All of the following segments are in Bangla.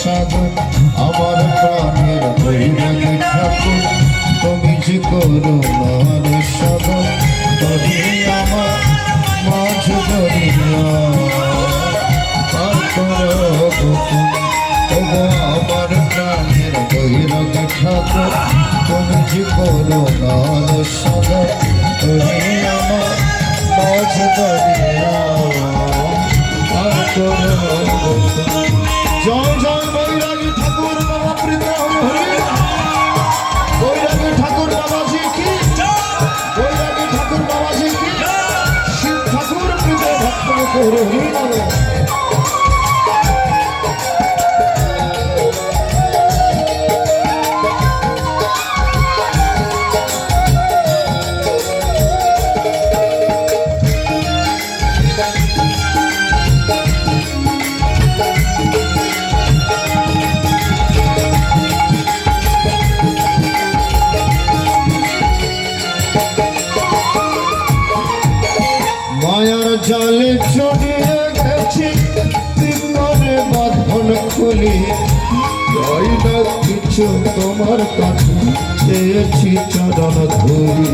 সাগর আমার প্রাণের বৈরাগী ঠাকুর, তুমি যে করুণার সাগর, তুমি আমার মাঝ দরিয়া পার করো তবু আমার প্রাণের বৈরাগী ঠাকুর, তুমি যে করুণার সাগর, তুমি আমার মাঝ দরিয়া পার করো। জয় জয় বৈরাগী ঠাকুর বাবা প্রীতম হরি, বৈরাগী ঠাকুর বাবাজি কি, বৈরাগী ঠাকুর বাবাজি কি, শিব ঠাকুর প্রীত ভক্ত হরি বাবা। মায়ার জালে জড়িয়ে গেছি, বিপদে বাঁধন খুলি, চাই না কিছু তোমার কাছে, চেয়েছি চরণ ধরি।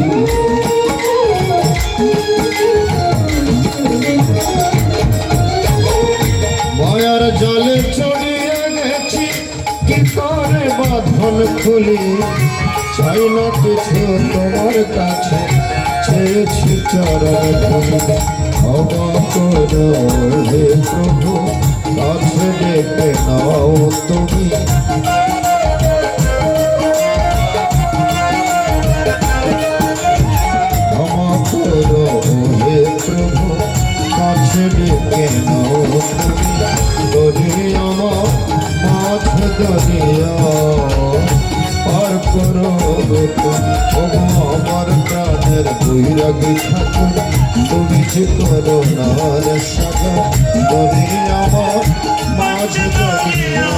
মায়ার জালে জড়িয়ে গেছি, কি করে বাঁধন খুলি, চাই না কিছু তোমার কাছে, চেয়েছি চরণ ধরি। ক্ষমা করো হে প্রভু, কাছে ডেকে নাও তুমি, ক্ষমা করো হে প্রভু, কাছে ডেকে নাও তুমি, দরিয়া মাঝ দরিয়া পার করো তুমি। আমার প্রাণের বৈরাগী ঠাকুর, তুমি যে করুণার সাগর, দরিয়া মাঝ দরিয়া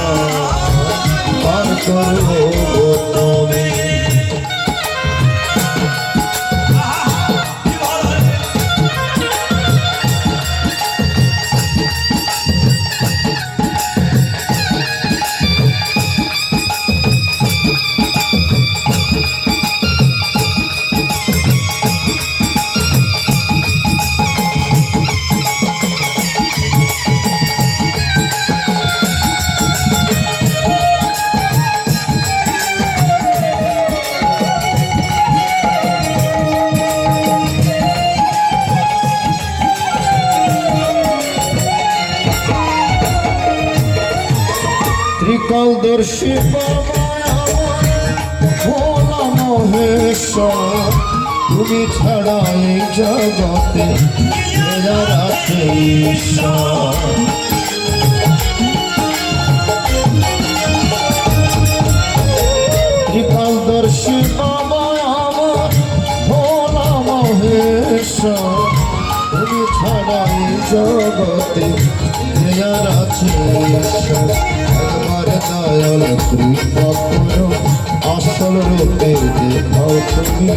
পার করো তুমি। ত্রিকালদর্শী বাবা ভোলা মহেশ্বর, তুমি ছাড়া এই জগতে যার আছে ঈশ্বর। ত্রিকালদর্শী বাবা আমার ভোলা মহেশ্বর, তুমি ছাড়া এই জগতে যার আছে ঈশ্বর। দয়াল কৃপা করো, আসল রূপে দেখাও তুমি,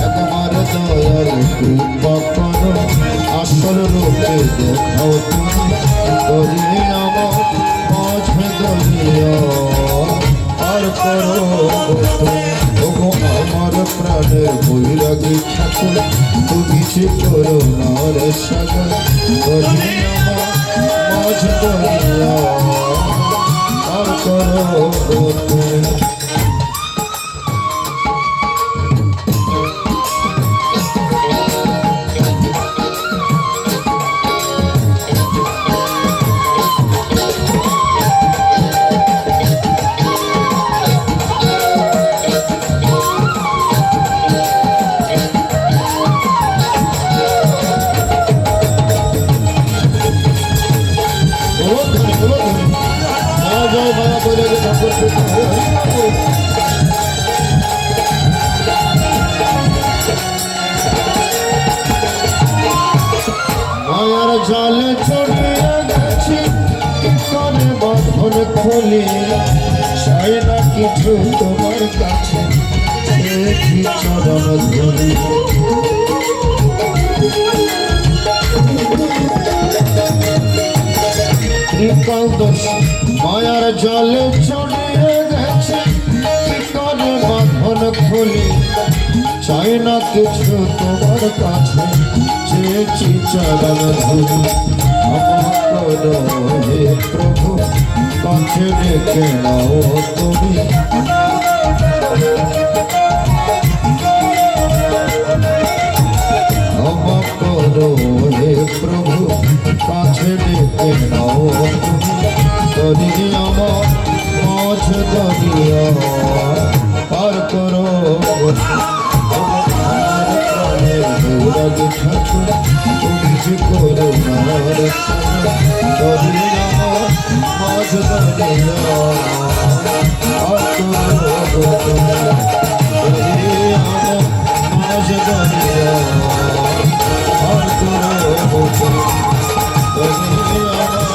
একবার দয়াল কৃপা করো, আসল রূপে দেখাও তুমি, দরিয়া মাঝ দরিয়া পার করো তুমি। আমার প্রাণের বৈরাগী ঠাকুর, তুমি যে করুণার সাগর, দরিয়া মাঝ দরিয়া পার করো তুমি। মায়ার জালে জড়িয়ে গেছি, করে বাঁধন খুলি, চাই না কিছু তোমার কাছে, চেয়েছি চরণ ধরি। কাল দোষ মায়ার জলে চড়িয়ে গেছে কি করে বাঁধন খুলি চাই না কিছু তোমার কাছে চেয়েছি চরণ ধুলি ক্ষমা করো হে প্রভু কাছে ডেকে নাও তুমি ক্ষমা করো হে প্রভু কাছে ডেকে নাও তুমি যদি আমার মাঝ দরিয়া পার করো রগ ঠাকুর তুমি করো নার যদি আমার মাঝ দরিয়া পার করো যদি আমার মাঝ দরিয়া পার করো যদি আমার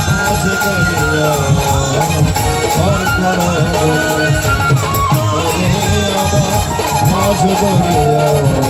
মাঝ দরিয়া পার করো যদি আমার মাঝ দরিয়া